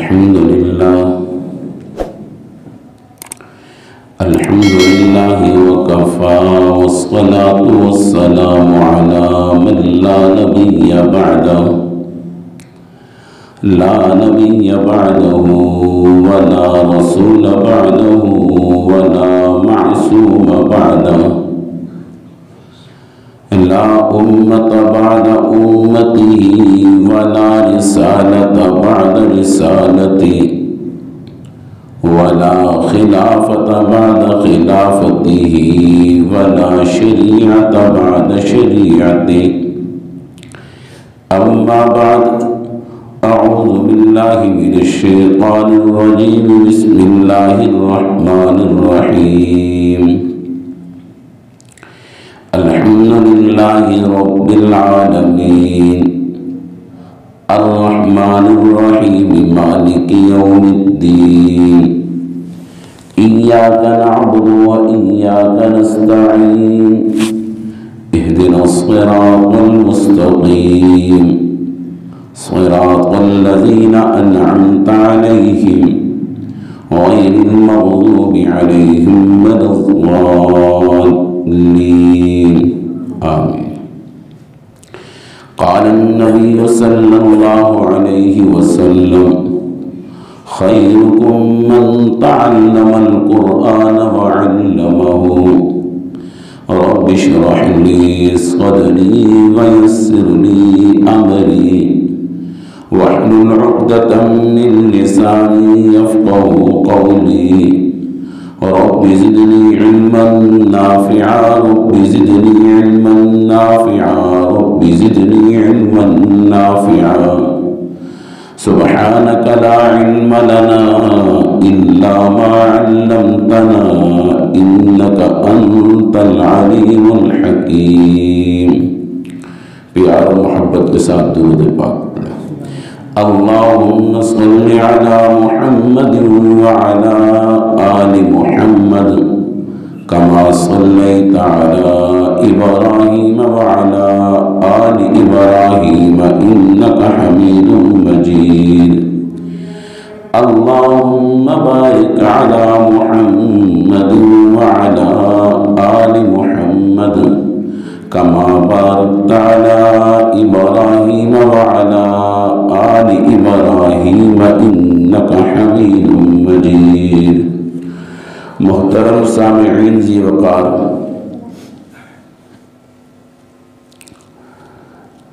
الحمد لله وكفى والصلاة والسلام على من لا نبي بعده ولا رسول بعده ولا معصوم بعده لا أمة بعد أمته ولا رسالة بعد رسالته ولا خلافة بعد خلافته ولا شريعة بعد شريعته أما بعد أعوذ بالله من الشيطان الرجيم بسم الله الرحمن الرحيم الحمد لله رب العالمين الرحمن الرحيم مالك يوم الدين إياك نعبد وإياك نستعين اهدنا الصراط المستقيم صراط الذين أنعمت عليهم غير المغضوب عليهم ولا الضالين آمين. قال النبي صلى الله عليه وسلم خيركم من تعلم القرآن وعلمه رب اشرح لي صدري ويسر لي أمري واحلل عقدة من لساني يفقه قولي رب زدني علما نافعا رب زدني علما نافعا رب زدني علما نافعا سبحانك لا علم لنا إلا ما علمتنا إنك أنت العليم الحكيم. پیار و محبت کے ساتھ درود پاک پڑھیں. اللهم صل على محمد وعلى آل محمد كما صليت على إبراهيم وعلى آل إبراهيم إنك حميد مجيد. اللهم بارك على محمد وعلى آل محمد كما باركت على إبراهيم وعلى آل إبراهيم إنك حميد مجيد. محترم سامعین ذی وقار،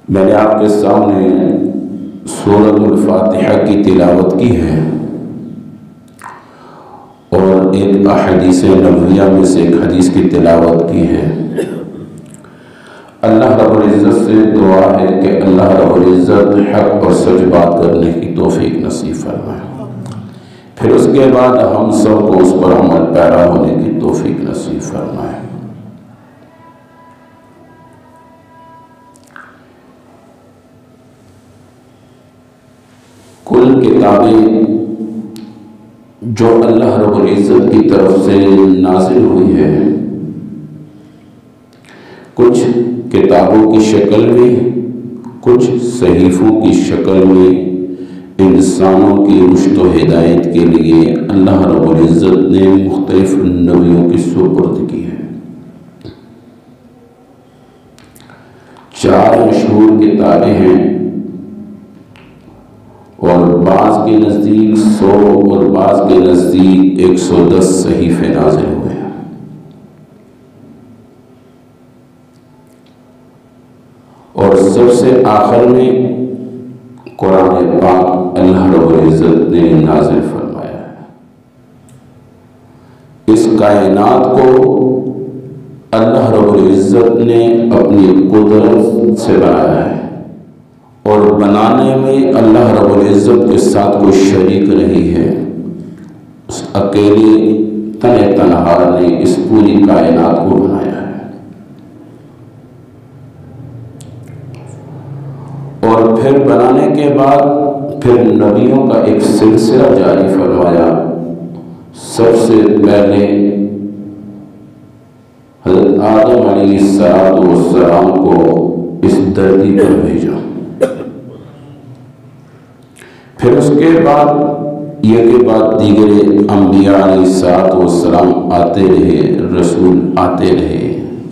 میں نے آپ کے سامنے سورۃ الفاتحہ کی تلاوت کی ہے اور ایک احادیث نبویہ میں سے ایک حدیث کی تلاوت کی ہے. اللہ رب العزت سے دعا ہے کہ اللہ رب العزت حق اور سچ بات کرنے کی توفیق نصیب فرمائے، پھر اس کے بعد ہم سب کو اس پر عمل پیرا ہونے کی توفیق نصیب فرمائے. کل کتابیں جو اللہ رب العزت کی طرف سے نازل ہوئی ہے، کچھ کتابوں کی شکل میں، کچھ صحیفوں کی شکل میں انسانوں کی رشد و ہدایت کے لیے اللہ رب العزت نے مختلف نبیوں کی سپرد کی ہے. 4 مشہور کتابیں ہیں اور بعض کے نزدیک 100 اور بعض کے نزدیک 110 صحیفے نازل ہوئے ہیں. اور سب سے آخر میں قرآن پاک اللہ رب العزت نے نازل فرمایا ہے. اس کائنات کو اللہ رب العزت نے اپنی قدرت سے بنایا ہے اور بنانے میں اللہ رب العزت کے ساتھ کوئی شریک نہیں ہے. اس اکیلے تنہا نے اس پوری کائنات کو بنایا ہے. اور پھر بنانے کے بعد پھر نبیوں کا ایک سلسلہ جاری فرمایا. سب سے پہلے حضرت آدم علیہ السلام کو اس دھرتی پر بھیجا، پھر اس کے بعد یہ کے بعد دیگر انبیاء علیہ السلام آتے رہے، رسول آتے رہے،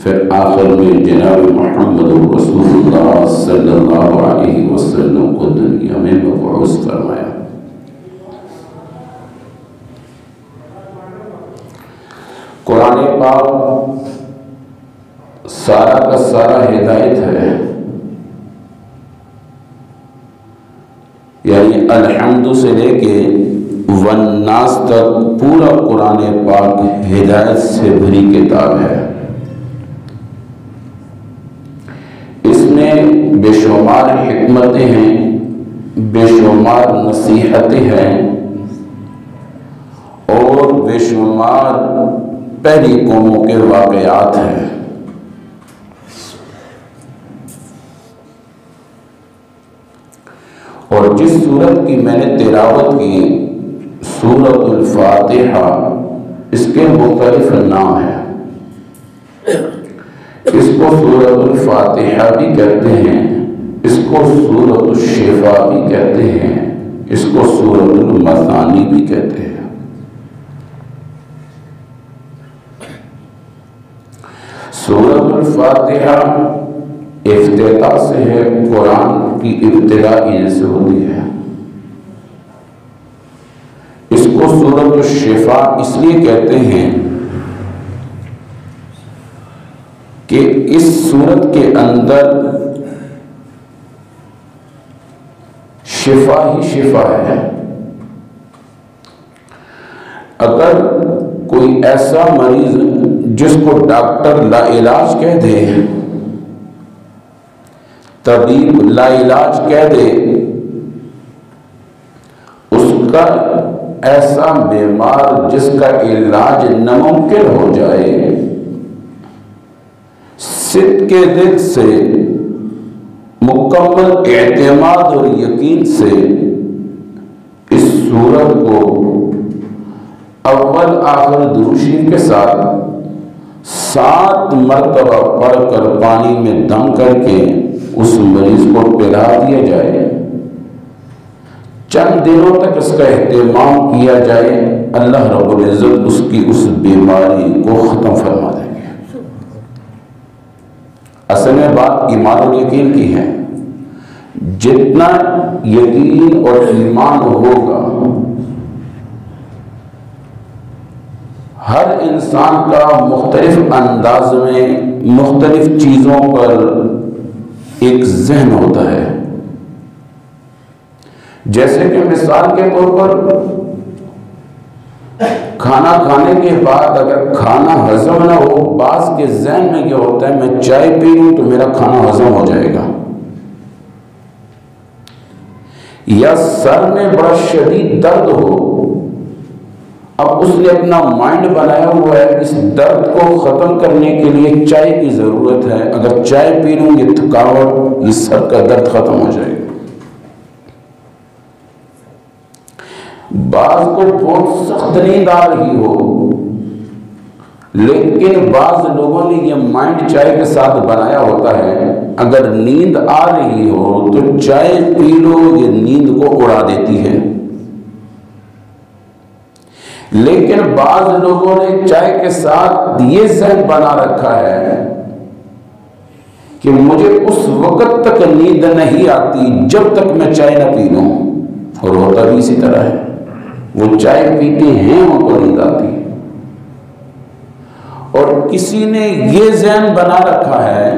پھر آخر میں جناب محمد رسول اللہ صلی اللہ علیہ وسلم کو دنیا میں مبعوث فرمایا۔ قرآن پاک سارا کا سارا ہدایت ہے، یعنی الحمد سے لے کے والناس تک پورا قرآن پاک ہدایت سے بھری کتاب ہے۔ اس میں بے شمار حکمتیں ہیں، بے شمار نصیحتیں ہیں، اور بے شمار پہلی قوموں کے واقعات ہیں۔ اور جس سورت کی میں نے تلاوت کی، سورت الفاتحہ، اس کے مختلف نام ہیں۔ اس کو سورت الفاتحہ بھی کہتے ہیں، اس کو سورت الشفاء بھی کہتے ہیں، اس کو سورت المثانی بھی کہتے ہیں۔ سورت الفاتحہ افتتاح سے ہے، قرآن کی ابتدا ان سے ہوتی ہے۔ اس کو سورت الشفاء اس لیے کہتے ہیں کہ اس سورت کے اندر شفا ہی شفا ہے۔ اگر کوئی ایسا مریض جس کو ڈاکٹر لا علاج کہہ دے، طبیب لا علاج کہہ دے، اس کا ایسا بیمار جس کا علاج ناممکن ہو جائے، صدق کے دل سے، مکمل اعتماد اور یقین سے اس سورت کو اول آخر درود شریف کے ساتھ 7 مرتبہ پڑھ کر پانی میں دم کر کے اس مریض کو پلا دیا جائے، چند دنوں تک اس کا اہتمام کیا جائے، اللہ رب العزت اس کی اس بیماری کو ختم فرما دیں گے۔ اصل میں بات ایمان و یقین کی ہے۔ جتنا یقین اور ایمان ہوگا، ہر انسان کا مختلف انداز میں مختلف چیزوں پر ایک ذہن ہوتا ہے۔ جیسے کہ مثال کے طور پر کھانا کھانے کے بعد اگر کھانا ہضم نہ ہو، بعض کے ذہن میں کیا ہوتا ہے، میں چائے پی لوں تو میرا کھانا ہضم ہو جائے گا، یا سر میں بڑا شدید درد ہو، اب اس نے اپنا مائنڈ بنایا ہوا ہے اس درد کو ختم کرنے کے لیے چائے کی ضرورت ہے، اگر چائے پی لوں یہ تھکاوٹ، یہ سر کا درد ختم ہو جائے گا۔ بعض کو بہت سخت نیند آ رہی ہو، لیکن بعض لوگوں نے یہ مائنڈ چائے کے ساتھ بنایا ہوتا ہے، اگر نیند آ رہی ہو تو چائے پی لو، یہ نیند کو اڑا دیتی ہے۔ لیکن بعض لوگوں نے چائے کے ساتھ یہ ذہن بنا رکھا ہے کہ مجھے اس وقت تک نیند نہیں آتی جب تک میں چائے نہ پی لوں، اور ہوتا بھی اسی طرح ہے، وہ چائے پیتے ہیں ان کو نیند آتی ہے۔ اور کسی نے یہ ذہن بنا رکھا ہے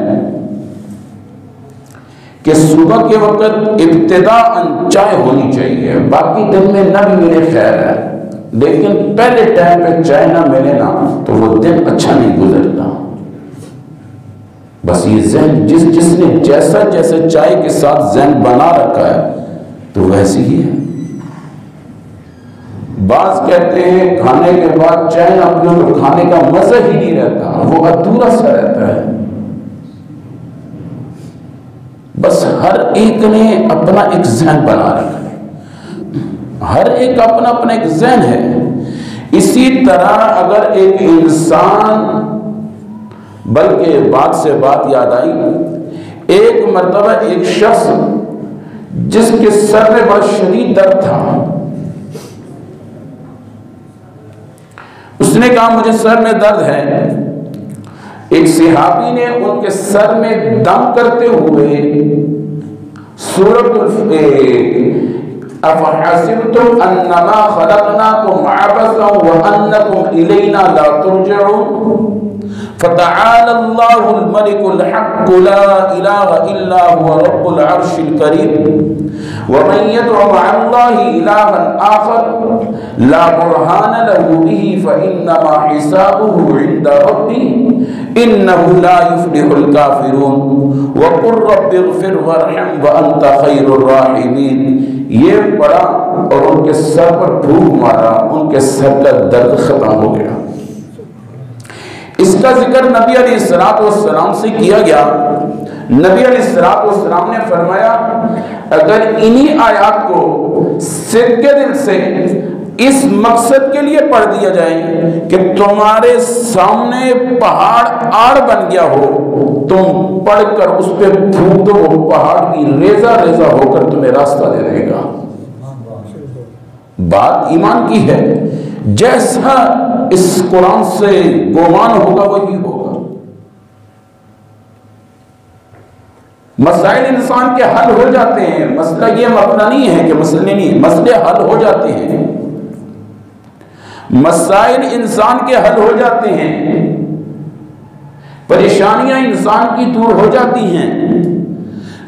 کہ صبح کے وقت ابتداءً چائے ہونی چاہیے، باقی دن میں نہ بھی ملے خیر ہے، لیکن پہلے ٹائم پہ چائے نہ ملے نا تو وہ دن اچھا نہیں گزرتا۔ بس یہ ذہن جس نے جیسا چائے کے ساتھ ذہن بنا رکھا ہے تو ویسی ہی ہے۔ بعض کہتے ہیں کھانے کے بعد چائے نہ پیو تو کھانے کا مزہ ہی نہیں رہتا، وہ ادھورا سا رہتا ہے۔ بس ہر ایک نے اپنا ایک ذہن بنا رکھا ہے، ہر ایک اپنا ایک ذہن ہے۔ اسی طرح اگر ایک انسان، بلکہ بات سے بات یاد آئی، ایک مرتبہ ایک شخص جس کے سر میں بڑا شدید درد تھا، اس نے کہا مجھے سر میں درد ہے۔ ایک صحابی نے ان کے سر میں دم کرتے ہوئے سورۃ افحسبتم انما خلقناکم عبثا وانکم الینا لا ترجعون فتعالى الله الملك الحق لا إله إلا هو رب العرش الكريم ومن يدع مع الله إلها آخر لا برهان له به فإنما حسابه عند ربي إنه لا يفلح الكافرون وقل رب اغفر وارحم وأنت خير الراحمين۔ یہ پڑا اور ان کے سر پر پھونک مارا، ان کے سر کا درد ختم ہو گیا۔ اس کا ذکر نبی علیہ السلام سے کیا گیا۔ نبی علیہ السلام نے فرمایا اگر انہی آیات کو سچے دل سے اس مقصد کے لیے پڑھ دیا جائے کہ تمہارے سامنے پہاڑ آڑ بن گیا ہو، تم پڑھ کر اس پہ پھونک دو، وہ پہاڑ کی ریزہ ریزہ ہو کر تمہیں راستہ دے دے گا۔ بات ایمان کی ہے، جیسا اس قرآن سے گمان ہوگا وہی ہوگا۔ مسائل انسان کے حل ہو جاتے ہیں، مسئلہ یہ مبنا نہیں ہے کہ مسئلے نہیں، مسئلے حل ہو جاتے ہیں، مسائل انسان کے حل ہو جاتے ہیں، پریشانیاں انسان کی دور ہو جاتی ہیں،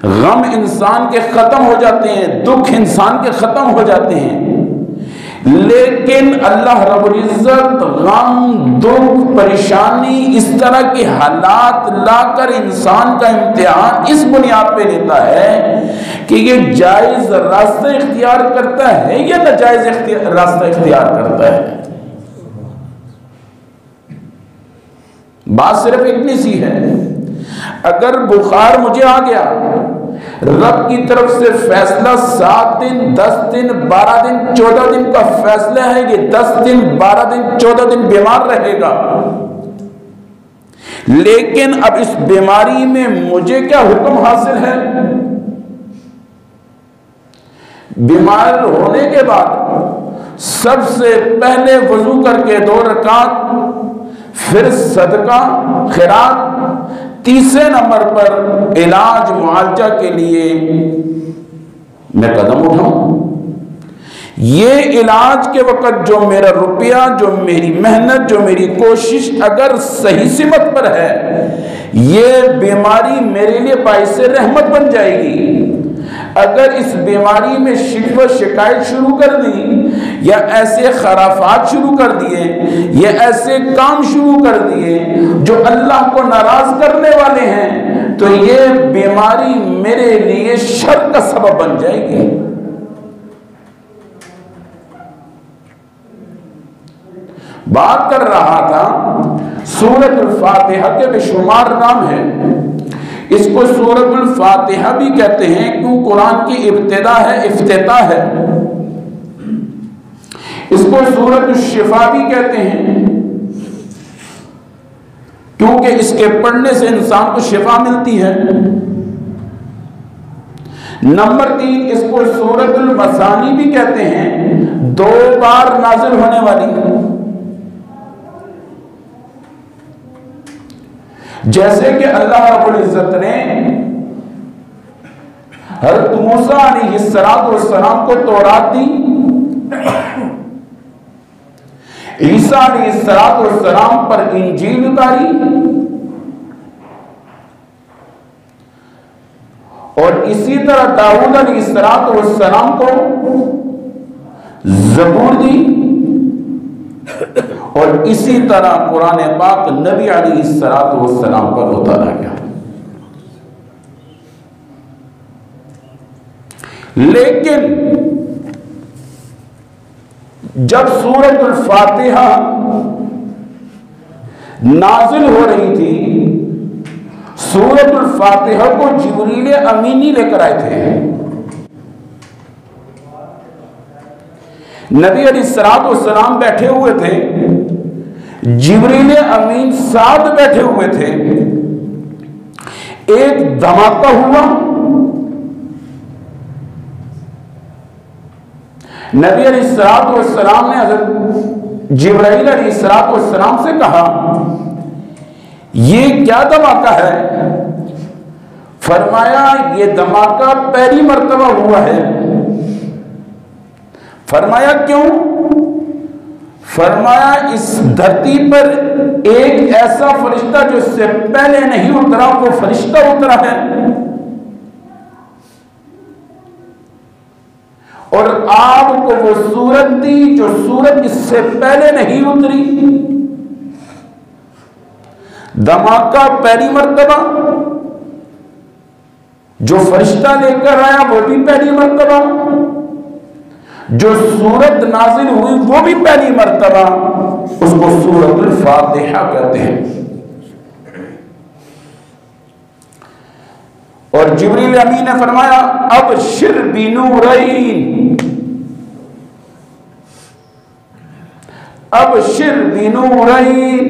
غم انسان کے ختم ہو جاتے ہیں، دکھ انسان کے ختم ہو جاتے ہیں، لیکن اللہ رب العزت غم، دکھ، پریشانی، اس طرح کے حالات لا کر انسان کا امتحان اس بنیاد پہ لیتا ہے کہ یہ جائز راستہ اختیار کرتا ہے یا ناجائز راستہ اختیار کرتا ہے۔ بات صرف اتنی سی ہے، اگر بخار مجھے آ گیا، رب کی طرف سے فیصلہ 7 دن 10 دن 12 دن 14 دن کا فیصلہ ہے، یہ 10 دن 12 دن 14 دن بیمار رہے گا، لیکن اب اس بیماری میں مجھے کیا حکم حاصل ہے؟ بیمار ہونے کے بعد سب سے پہلے وضو کر کے 2 رکعت، پھر صدقہ خیرات، تیسرے نمبر پر علاج معالجہ کے لیے میں قدم اٹھاؤں۔ یہ علاج کے وقت جو میرا روپیہ، جو میری محنت، جو میری کوشش اگر صحیح سمت پر ہے، یہ بیماری میرے لیے باعث رحمت بن جائے گی۔ اگر اس بیماری میں شکوہ شکایت شروع کر دی، یا ایسے خرافات شروع کر دیے، یا ایسے کام شروع کر دیے جو اللہ کو ناراض کرنے والے ہیں، تو یہ بیماری میرے لیے شر کا سبب بن جائے گی۔ بات کر رہا تھا سورۃ الفاتحہ کے بے شمار نام ہیں، اس کو سورۃ الفاتحہ بھی کہتے ہیں کیوں قرآن کی ابتدا ہے، افتتاح ہے۔ اس کو سورۃ الشفا بھی کہتے ہیں کیونکہ اس کے پڑھنے سے انسان کو شفا ملتی ہے۔ نمبر 3 اس کو سورۃ المثانی بھی کہتے ہیں، 2 بار نازل ہونے والی، جیسے کہ اللہ رب العزت نے حضرت موسیٰ علیہ السلام کو تورات دی، عیسیٰ علیہ السلام پر انجیل اتاری، اور اسی طرح داؤد علیہ السلام کو زبور دی، اور اسی طرح قرآن پاک نبی علیہ السلام پر اتارا گیا۔ لیکن جب سورۃ الفاتحہ نازل ہو رہی تھی، سورۃ الفاتحہ کو جبریل امینی لے کر آئے تھے۔ نبی علیہ السلام بیٹھے ہوئے تھے، جبریل امین ساتھ بیٹھے ہوئے تھے، ایک دھماکہ ہوا، نبی علیہ السلام نے حضرت جبرائیل علیہ السلام سے کہا یہ کیا دھماکہ ہے؟ فرمایا یہ دھماکہ پہلی مرتبہ ہوا ہے۔ فرمایا کیوں؟ فرمایا اس دھرتی پر ایک ایسا فرشتہ جو اس سے پہلے نہیں اترا، وہ فرشتہ اترا ہے، اور آپ کو وہ صورت دی جو صورت اس سے پہلے نہیں اتری۔ دھماکہ پہلی مرتبہ، جو فرشتہ لے کر آیا وہ بھی پہلی مرتبہ، جو سورت نازل ہوئی وہ بھی پہلی مرتبہ۔ اس کو سورت الفاتحہ کہتے ہیں۔ اور جبریل امین نے فرمایا ابشر بنورین، ابشر بنورین،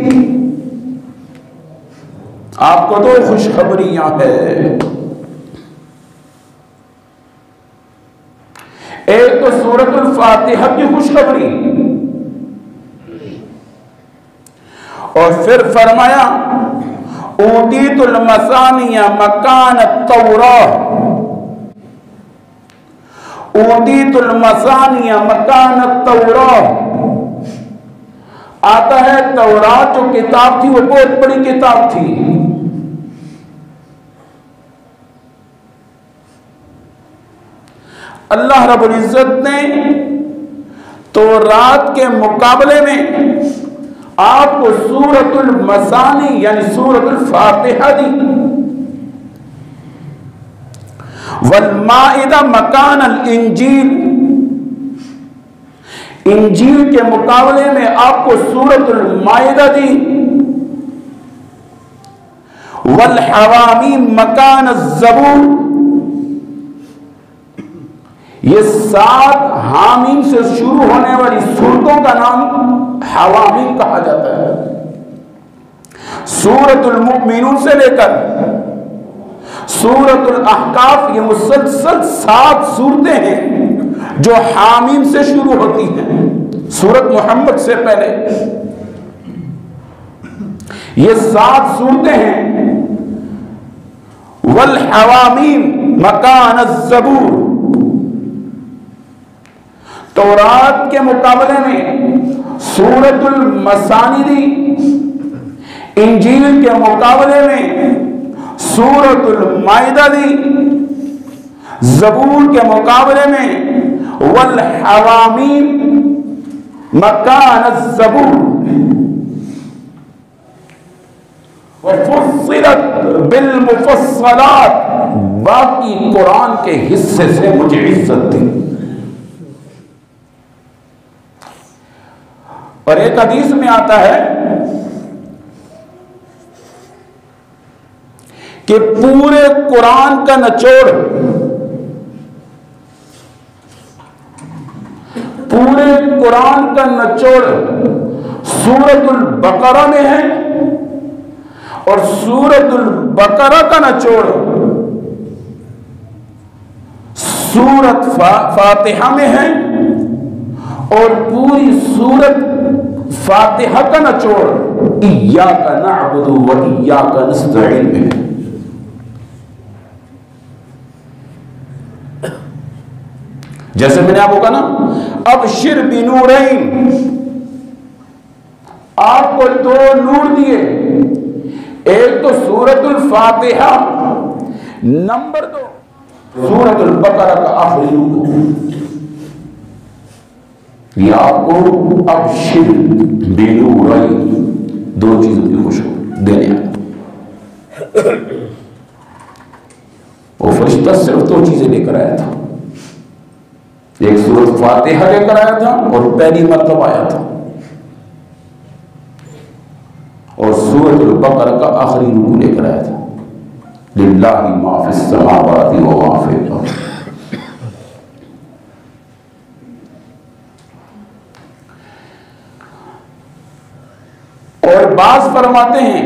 آپ کو دو خوشخبریاں ہیں۔ ایک تو سورت الفاتحہ کی خوشخبری، اور پھر فرمایا اوتیت المثانی مکان التوراۃ، اوتیت المثانی مکان التوراۃ۔ آتا ہے تورات جو کتاب تھی وہ بہت بڑی کتاب تھی، اللہ رب العزت نے تورات کے مقابلے میں آپ کو سورت المثانی یعنی سورت الفاتحہ دی۔ والمائدہ مکان الانجیل، انجیل کے مقابلے میں آپ کو سورت المائدہ دی۔ والحوامیم مکان الزبور، یہ 7 حامیم سے شروع ہونے والی سورتوں کا نام حوامیم کہا جاتا ہے۔ سورت المؤمنون سے لے کر سورت الاحقاف، یہ مسلسل 7 سورتیں ہیں جو حامیم سے شروع ہوتی ہیں، سورت محمد سے پہلے۔ یہ 7 سورتیں ہیں۔ والحوامیم مکان الزبور، تورات کے مقابلے میں سورت المثانی دی، انجیل کے مقابلے میں سورت المائدہ دی، زبور کے مقابلے میں والحوامیم مکان الزبور، وفصلت بالمفصلات، باقی قرآن کے حصے سے مجھے عزت دی۔ اور ایک حدیث میں آتا ہے کہ پورے قرآن کا نچوڑ، پورے قرآن کا نچوڑ سورت البقرہ میں ہے، اور سورت البقرہ کا نچوڑ سورت فاتحہ میں ہے، اور پوری سورت فاتحہ کا نچوڑ ایاک نعبد و ایاک نستعین میں ہے۔ جیسے میں نے آپ کو کہا نا ابشر بنورین، آپ کو 2 نور دیے، ایک تو سورت الفاتحہ، نمبر 2 سورت البقرہ کا آخری نور۔ یہ آپ کو ابشر بنورین، 2 چیزوں کی خوشخبری دینے آیا۔ وہ فرشتہ صرف 2 چیزیں لے کر آیا تھا، ایک سورت فاتحہ لے کر آیا تھا اور پہلی مرتبہ آیا تھا، اور سورت البقرہ کا آخری رکوع لے کر آیا تھا۔ للہ ما فی السماوات و ما فی الارض۔ اور بعض فرماتے ہیں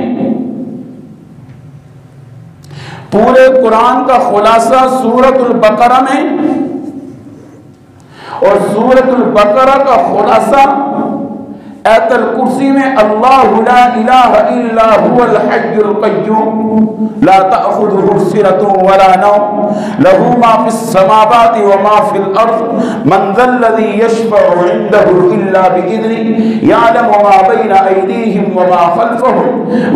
پورے قرآن کا خلاصہ سورت البقرہ میں، اور سورت البقرہ کا خلاصہ آیت الکرسی میں اللہ لا الہ الا هو الحی القیوم لا تأخذه سنة ولا نوم له ما في السماوات وما في الأرض من ذا الذي يشفع عنده إلا بإذنه يعلم ما بين أيديهم وما خلفهم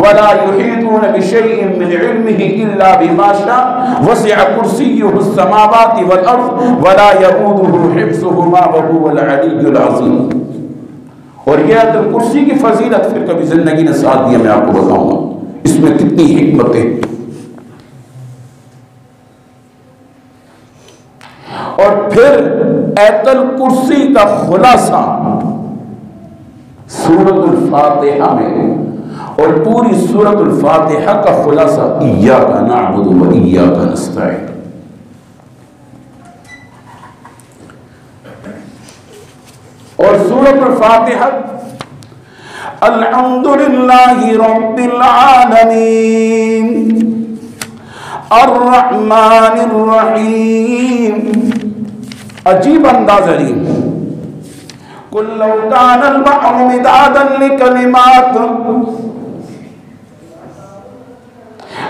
ولا يحيطون بشيء من علمه إلا بما شاء وسع كرسيه السماوات والأرض ولا يؤوده حفظهما وهو العلي العظيم. اور یہ آیت الکرسی کی فضیلت پھر کبھی زندگی نے ساتھ دیا، میں آپ کو بتاؤں گا اس میں کتنی حکمتیں. اور پھر آیت الکرسی کا خلاصہ سورۃ الفاتحہ میں، اور پوری سورۃ الفاتحہ کا خلاصہ ایاک نعبد و ایاک نستعین. اور سورۃ الفاتحہ الحمدللہ رب العالمین الرحمن الرحیم، عجیب انداز علیم. قل لو کان البحر مدادا لکلمات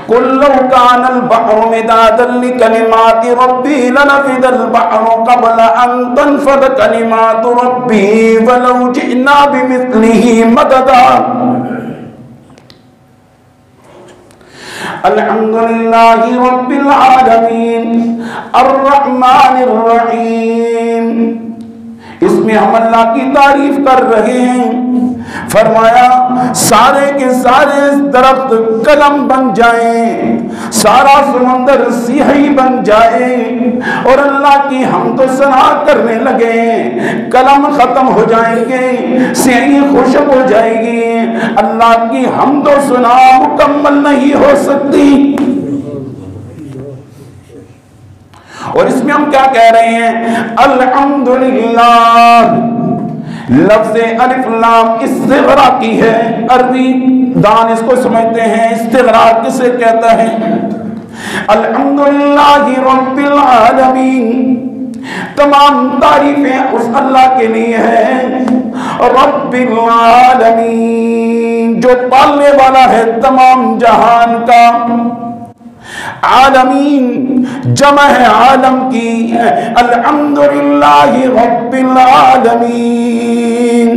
قل لو كان البحر مدادا لكلمات ربي لنفد البحر قبل أن تنفد كلمات ربي ولو جئنا بمثله مددا. الحمد لله رب العالمين الرحمن الرحيم. اس میں ہم اللہ کی تعریف کر رہے ہیں. فرمایا سارے کے سارے درخت قلم بن جائیں، سارا سمندر سیاہی بن جائے اور اللہ کی حمد و ثنا کرنے لگے، قلم ختم ہو جائیں گے، سیاہی خشک ہو جائے گی، اللہ کی حمد و ثنا مکمل نہیں ہو سکتی. اور اس میں ہم کیا کہہ رہے ہیں؟ الحمدللہ. لفظ الف لام استغراقی ہے، عربی دان اس کو سمجھتے ہیں استغراق کسے کہتا ہے. الحمدللہ رب العالمین، تمام تعریفیں اس اللہ کے لیے ہیں. رب العالمین، جو پالنے والا ہے تمام جہان کا. عالمین جمع ہے عالم کی. الحمدللہ رب العالمین.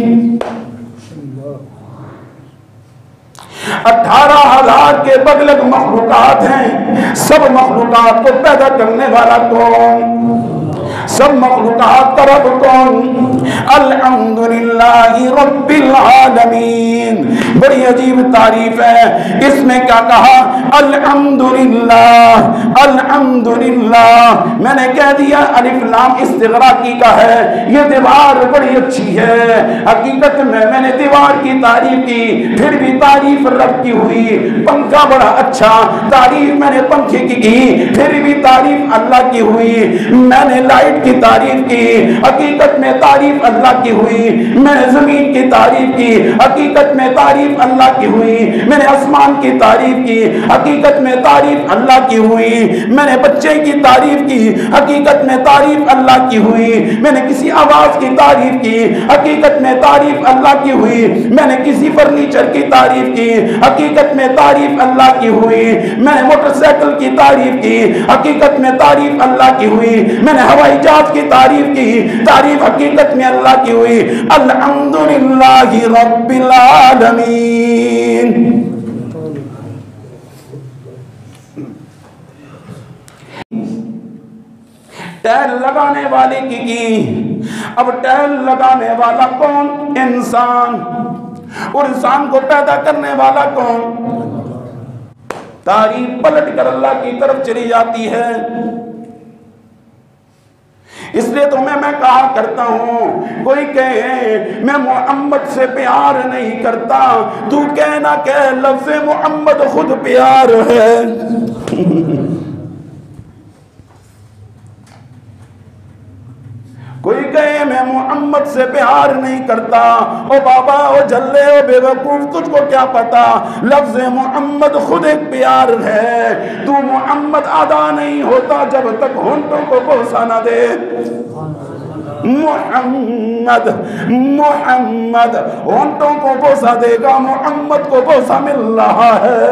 18,000 کے بغلگ مخلوقات ہیں. سب مخلوقات کو پیدا کرنے والا کون؟ سب مخلوقات کا رب کون؟ الحمدللہ رب العالمین. بڑی عجیب تعریف ہے. اس میں کیا کہا؟ الحمدللہ الحمدللہ. میں نے کہہ دیا الف لام استغراقی کا ہے. یہ دیوار بڑی اچھی ہے. حقیقت میں نے دیوار کی تعریف کی، پھر بھی تعریف رب کی ہوئی. پنکھا بڑا اچھا، تعریف میں نے پنکھے کی، پھر بھی تعریف اللہ کی ہوئی. میں نے لائٹ کی تعریف کی، حقیقت میں تعریف اللہ کی ہوئی. میں نے زمین کی تعریف کی، حقیقت میں تعریف اللہ کی ہوئی. میں نے آسمان کی تعریف کی، حقیقت میں تعریف اللہ کی ہوئی. میں نے بچے کی تعریف کی، حقیقت میں تعریف اللہ کی ہوئی. میں نے کسی آواز کی تعریف کی، حقیقت میں تعریف اللہ کی ہوئی. میں نے کسی فرنیچر کی تعریف کی، حقیقت میں تعریف اللہ کی ہوئی. میں نے موٹر سائیکل کی تعریف کی، حقیقت میں تعریف اللہ کی ہوئی. میں نے ہوائی جہاز کی تعریف کی، تعریف حقیقت میں اللہ کی ہوئی. الحمدللہ رب العالمین. ٹائل لگانے والے کی. اب ٹائل لگانے والا کون؟ انسان. اور انسان کو پیدا کرنے والا کون؟ تعریف پلٹ کر اللہ کی طرف چلی جاتی ہے. اس لیے تو میں کہا کرتا ہوں، کوئی کہے میں محمد سے پیار نہیں کرتا، تو کہنا کہ لفظ محمد خود پیار ہے. کوئی کہے میں محمد سے پیار نہیں کرتا، او بابا او جلے او بے وقوف، تجھ کو کیا پتا، لفظ محمد خود ایک پیار ہے. تو محمد ادا نہیں ہوتا جب تک ہونٹوں کو بوسہ نہ دے. محمد محمد، ہونٹوں کو بوسہ دے گا، محمد کو بوسہ مل رہا ہے۔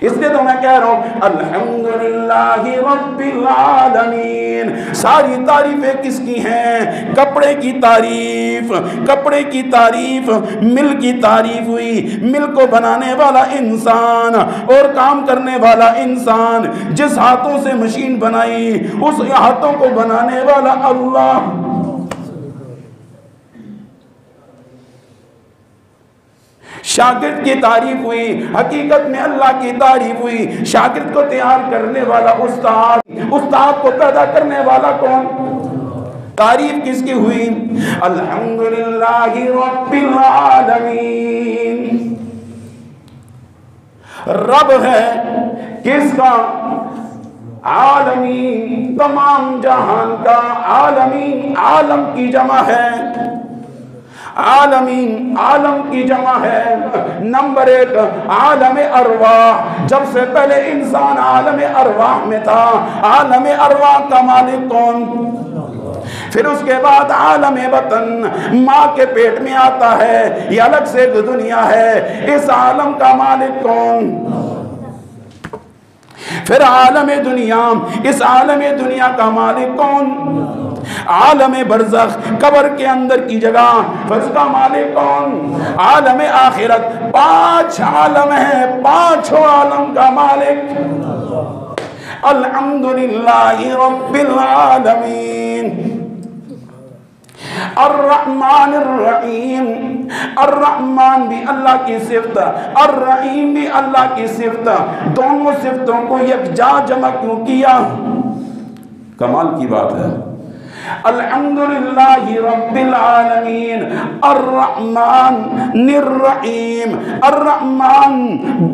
اس لیے تو میں کہہ رہا ہوں الحمدللہ رب العالمین۔ ساری تعریفیں کس کی ہیں؟ کپڑے کی تعریف، کپڑے کی تعریف، مل کی تعریف ہوئی۔ مل کو بنانے والا انسان اور کام کرنے والا انسان، جس ہاتھوں سے مشین بنائی اس ہاتھوں کو بنانے والا اللہ۔ شاگرد کی تعریف ہوئی، حقیقت میں اللہ کی تعریف ہوئی۔ شاگرد کو تیار کرنے والا استاد، استاد کو پیدا کرنے والا کون؟ تعریف کس کی ہوئی؟ الحمدللہ رب العالمین۔ رب ہے کس کا؟ عالمین، تمام جہان کا۔ عالمین عالم کی جمع ہے، عالمین عالم کی جمع ہے۔ نمبر ایک عالم ارواح، جب سے پہلے انسان عالم ارواح میں تھا، عالم ارواح کا مالک کون؟ پھر اس کے بعد عالم وطن، ماں کے پیٹ میں آتا ہے، یہ الگ سے ایک دنیا ہے، اس عالم کا مالک کون؟ پھر عالم دنیا، اس عالم دنیا کا مالک کون؟ عالم برزخ، قبر کے اندر کی جگہ، اس کا مالک کون؟ عالم آخرت۔ 5 عالم ہیں، 5 عالم کا مالک الحمدللہ رب العالمین۔ الرحمن الرحیم، الرحمن بھی اللہ کی صفت، الرحیم بھی اللہ کی صفت، دونوں صفتوں کو یکجا جمع کیوں کیا؟ کمال کی بات ہے۔ الحمدللہ رب العالمین، الرحمن الرحیم، الرحمن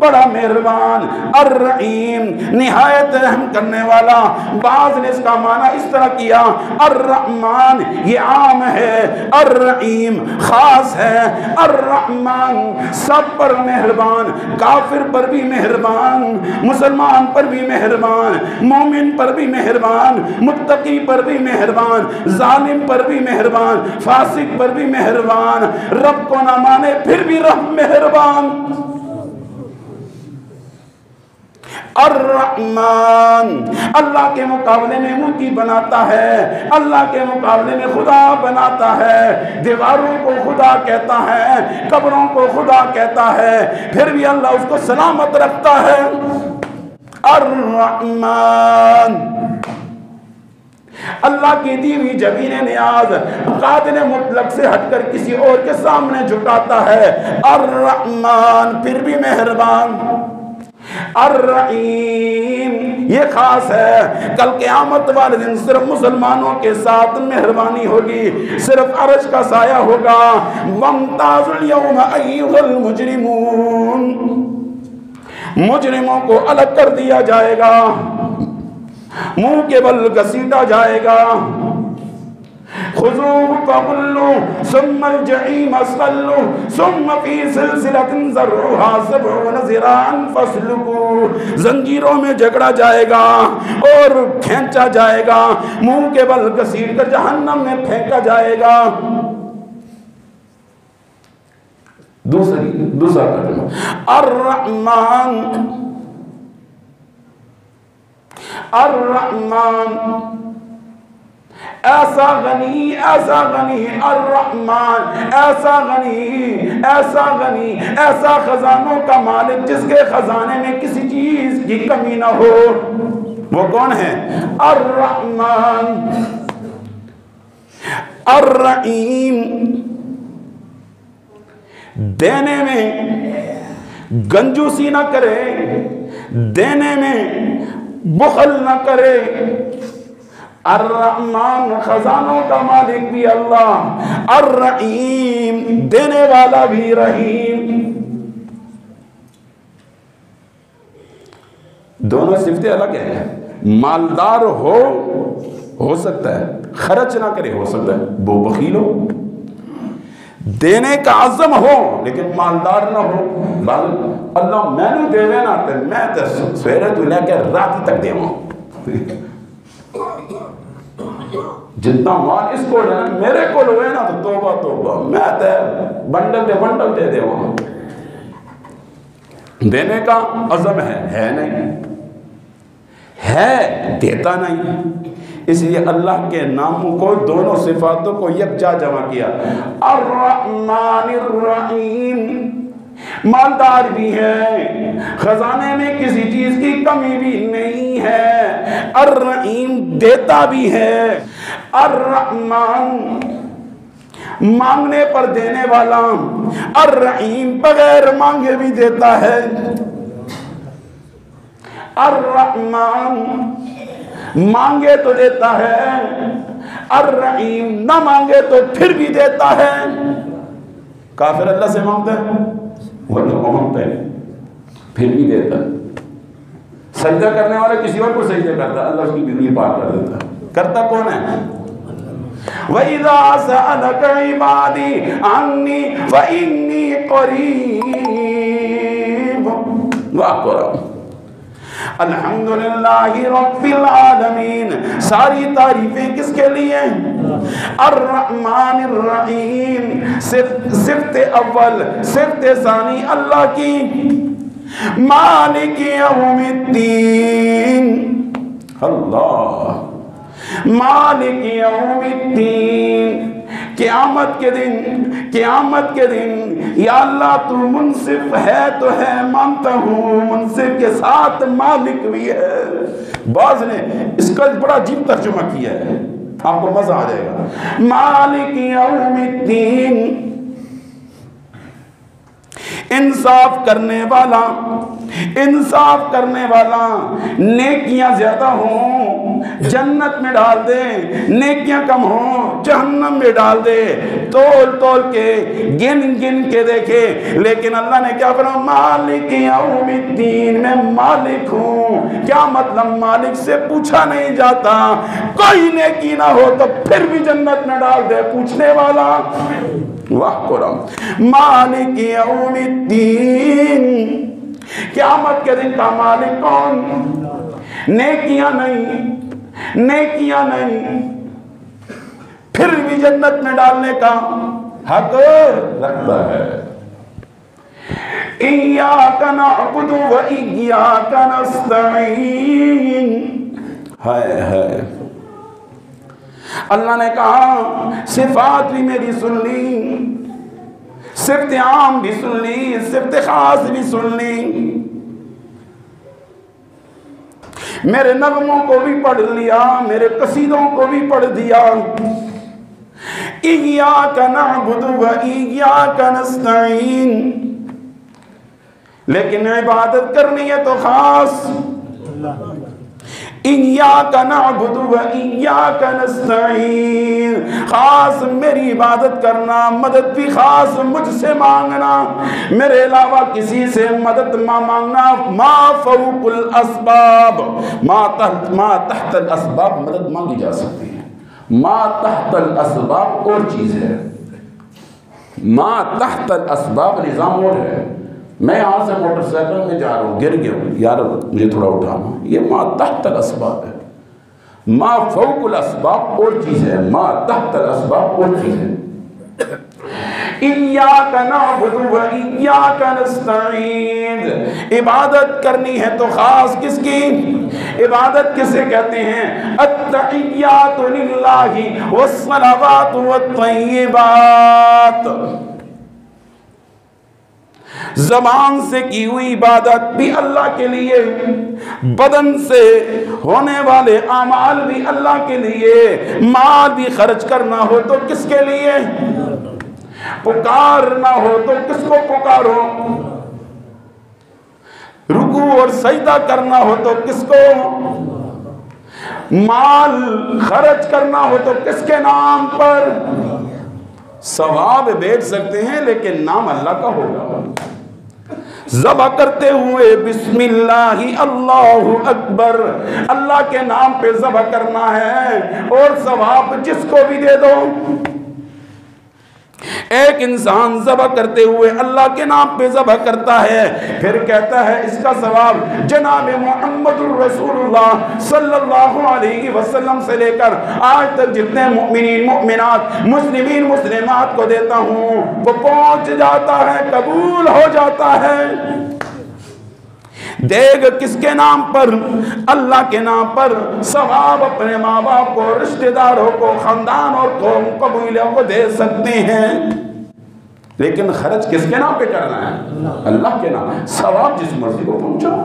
بڑا مہربان، الرحیم نہایت رحم کرنے والا۔ بعض نے اس کا معنی اس طرح کیا، الرحمن یہ عام ہے، الرحیم خاص ہے۔ الرحمن سب پر مہربان، کافر پر بھی مہربان، مسلمان پر بھی مہربان، مومن پر بھی مہربان، متقی پر بھی مہربان، ظالم پر بھی مہربان، فاسق پر بھی مہربان، رب کو نہ مانے پھر بھی رب مہربان۔ الرحمن اللہ کے مقابلے میں موتی بناتا ہے، اللہ کے مقابلے میں خدا بناتا ہے، دیواروں کو خدا کہتا ہے، قبروں کو خدا کہتا ہے، پھر بھی اللہ اس کو سلامت رکھتا ہے۔ الرحمن اللہ کی دی ہوئی جبین نیاز قادر مطلق سے ہٹ کر کسی اور کے سامنے جھکاتا ہے۔ الرحمن پھر بھی مہربان۔ الرحیم یہ خاص ہے، کل قیامت والے دن صرف مسلمانوں کے ساتھ مہربانی ہوگی، صرف عرش کا سایہ ہوگا۔ وامتاز اليوم ایھا المجرمون، مجرموں کو الگ کر دیا جائے گا، منہ کے بل گھسیٹا جائے گا۔ خذوہ فغلوہ ثم الجحیم صلوہ ثم فی سلسلۃ ذرعہا 70 ذراعا فاسلکوہ، زنجیروں میں جکڑا جائے گا اور کھینچا جائے گا، منہ کے بل گھسیٹ کر جہنم میں پھینکا جائے گا۔ دوسرا ترجمہ الرحمن، الرحمن ایسا غنی، ایسا غنی، الرحمن ایسا غنی، ایسا غنی، ایسا خزانوں کا مالک جس کے خزانے میں کسی چیز کی کمی نہ ہو۔ وہ کون ہے؟ الرحمن۔ الرحیم دینے میں گنجوسی نہ کرے، دینے میں بخل نہ کرے۔ الرحمن خزانوں کا مالک بھی اللہ، الرحیم دینے والا بھی رحیم۔ دونوں صفتیں الگ ہیں۔ مالدار ہو سکتا ہے، خرچ نہ کرے ہو سکتا ہے، وہ بخیل ہو، دینے کا عزم ہو لیکن مالدار نہ ہو۔ اللہ میں نے دے نا میں تو سویرے تو لے کے رات تک دے جتنا مال اس کو ہے میرے کو ہوئے نا تو توبہ توبہ، میں تے بنڈل دے دے وہاں، دینے کا عزم ہے نہیں، ہے دیتا نہیں۔ اس لیے اللہ کے ناموں کو، دونوں صفاتوں کو یکجا جمع کیا، الرحمن الرحیم، مالدار بھی ہے، خزانے میں کسی چیز کی کمی بھی نہیں ہے، الرحیم دیتا بھی ہے، الرحمن مانگنے پر دینے والا، الرحیم بغیر مانگے بھی دیتا ہے، الرحمن مانگے تو دیتا ہے، الرحیم نہ مانگے تو پھر بھی دیتا ہے۔ کافر اللہ سے مانگتا ہے، وہ اللہ کو مانگتا ہے پھر بھی دیتا ہے۔ سجدہ کرنے والا کسی اور کو سجدہ کرتا ہے، اللہ اس کی بجلی پار کر دیتا ہے۔ کرتا کون ہے؟ وَإِذَا سَأَلَكَ عِبَادِي عَنِّي فَإِنِّي قَرِيبٌ۔ واہ قرآن، الحمدللہ رب العالمین، ساری تعریفیں کس کے لیے؟ الرحمن الرحیم، صفت اول صفت ثانی اللہ کی، مالک یوم الدین، اللہ مالک یوم الدین، قیامت کے دن یا اللہ تو منصف ہے تو ہے، مانتا ہوں منصف کے ساتھ مالک بھی ہے۔ بعض نے اس کا بڑا عجیب ترجمہ کیا ہے، آپ کو مزہ آ جائے گا۔ مالک یوم الدین، انصاف کرنے والا، نیکیاں زیادہ ہوں جنت میں ڈال دے، نیکیاں کم ہوں جہنم میں ڈال دے، تول کے گن کے دیکھے۔ لیکن اللہ نے کیا فرمایا؟ مالک یوم الدین، میں مالک ہوں۔ کیا مطلب؟ مالک سے پوچھا نہیں جاتا، کوئی نیکی نہ ہو تو پھر بھی جنت میں ڈال دے پوچھنے والا۔ واہ قرآن، مالک یوم الدین، قیامت کے دن کا مالک کون؟ نیکیاں نہیں، پھر بھی جنت میں ڈالنے کا حق رکھتا ہے۔ ایاک نعبد و ایاک نستعین، ہے اللہ نے کہا صفات بھی میری سن لی، صفت عام بھی سن لی، صفت خاص بھی سن لی، میرے نغموں کو بھی پڑھ لیا، میرے قصیدوں کو بھی پڑھ دیا۔ ایاک نعبد و ایاک نستعین، لیکن عبادت کرنی ہے تو خاص، ایاک نعبد و ایاک نستعین، خاص میری عبادت کرنا، مدد بھی خاص مجھ سے مانگنا، میرے علاوہ کسی سے مدد ماں مانگنا۔ ما فوق الاسباب، ما تحت الاسباب مدد مانگی جا سکتی ہے، ما تحت الاسباب اور چیز ہے، ما تحت الاسباب نظام اور ہے۔ میں یہاں سے موٹر سائیکل میں جا رہا ہوں، گر گیا ہوں، یار مجھے تھوڑا اٹھانا، یہ ما تحت الاسباب ہے۔ ما فوق الاسباب اور چیز ہے، ما تحت الاسباب اور چیز ہے۔ ایاک نعبد و ایاک نستعین، عبادت کرنی ہے تو خاص کس کی؟ عبادت کسے کہتے ہیں؟ التحیات للہ والصلوات والطیبات، زبان سے کی ہوئی عبادت بھی اللہ کے لیے، بدن سے ہونے والے اعمال بھی اللہ کے لیے، مال بھی خرچ کرنا ہو تو کس کے لیے؟ پکارنا ہو تو کس کو پکارو؟ رکوع اور سجدہ کرنا ہو تو کس کو؟ مال خرچ کرنا ہو تو کس کے نام پر؟ ثواب بیچ سکتے ہیں لیکن نام اللہ کا ہوگا۔ ذبح کرتے ہوئے بسم اللہ اللہ اکبر، اللہ کے نام پہ ذبح کرنا ہے، اور ثواب جس کو بھی دے دو۔ ایک انسان ذبح کرتے ہوئے اللہ کے نام پہ ذبح کرتا ہے، پھر کہتا ہے اس کا ثواب جناب محمد الرسول اللہ صلی اللہ علیہ وسلم سے لے کر آج تک جتنے مؤمنین مؤمنات مسلمین مسلمات کو دیتا ہوں وہ پہنچ جاتا ہے، قبول ہو جاتا ہے۔ دیگ کس کے نام پر؟ اللہ کے نام پر۔ ثواب اپنے ماں باپ کو، رشتہ داروں کو، خاندان اور قوم قبیلوں کو دے سکتے ہیں، لیکن خرچ کس کے نام پہ کرنا ہے؟ اللہ کے نام۔ ثواب جس مرضی کو پہنچا،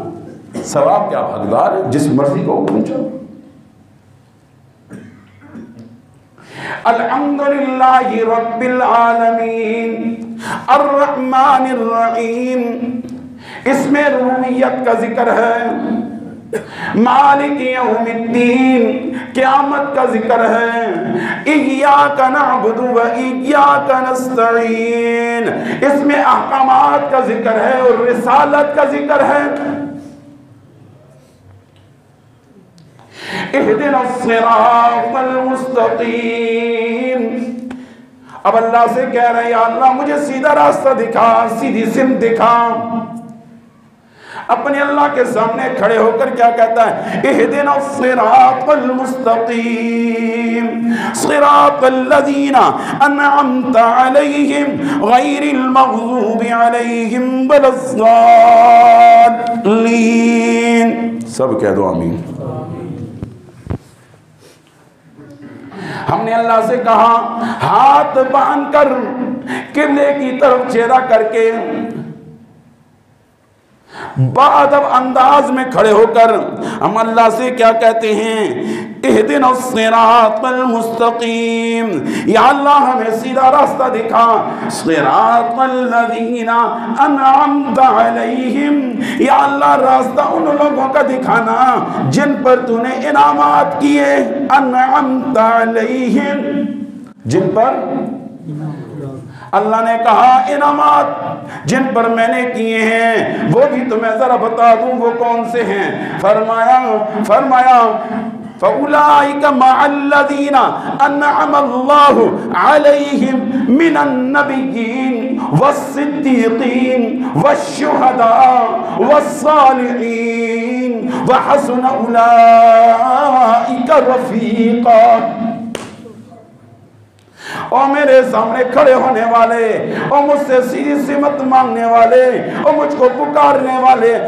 ثواب کیا حقدار ہے؟ جس مرضی کو پہنچا۔ الحمدللہ رب العالمین الرحمن الرحیم، اس میں ربوبیت کا ذکر ہے، مالک یوم الدین قیامت کا ذکر ہے، ایاک نعبد و ایاک نستعین، اس میں احکامات کا ذکر ہے اور رسالت کا ذکر ہے۔ اہدنا الصراط المستقیم، اب اللہ سے کہہ رہے ہیں یا اللہ مجھے سیدھا راستہ دکھا، سیدھی سمت دکھا۔ اپنے اللہ کے سامنے کھڑے ہو کر کیا کہتا ہے؟ اہدنا الصراط المستقیم صراط الذین انعمت علیہم غیر المغضوب علیہم ولا الضالین۔ سب کہہ دو آمین۔ ہم نے اللہ سے کہا ہاتھ باندھ کر قبلے کی طرف چہرہ کر کے بادب انداز میں کھڑے ہو کر ہم اللہ سے کیا کہتے ہیں؟ اہدنا الصراط المستقیم، یا اللہ ہمیں سیدھا راستہ دکھا، صراط الذین انعمت علیہم، یا اللہ راستہ ان لوگوں کا دکھانا جن پر تو نے انعامات کیے، انعمت علیہم، جن پر اللہ نے کہا انعامات جن پر میں نے کیے ہیں وہ بھی تمہیں ذرا بتا دوں وہ کون سے ہیں۔ فرمایا فَأُولَئِكَ مَعَ الَّذِينَ أَنْعَمَ اللَّهُ عَلَيْهِمْ مِنَ النَّبِيِّينَ وَالصِّدِّيقِينَ وَالشُّهَدَاءِ وَالصَّالِحِينَ وَحَسُنَ أُولَئِكَ رَفِيقًا۔ اور میرے سامنے کھڑے ہونے والے اور مجھ سے سیدھی سمت مانگنے والے اور مجھ کو پکارنے والے،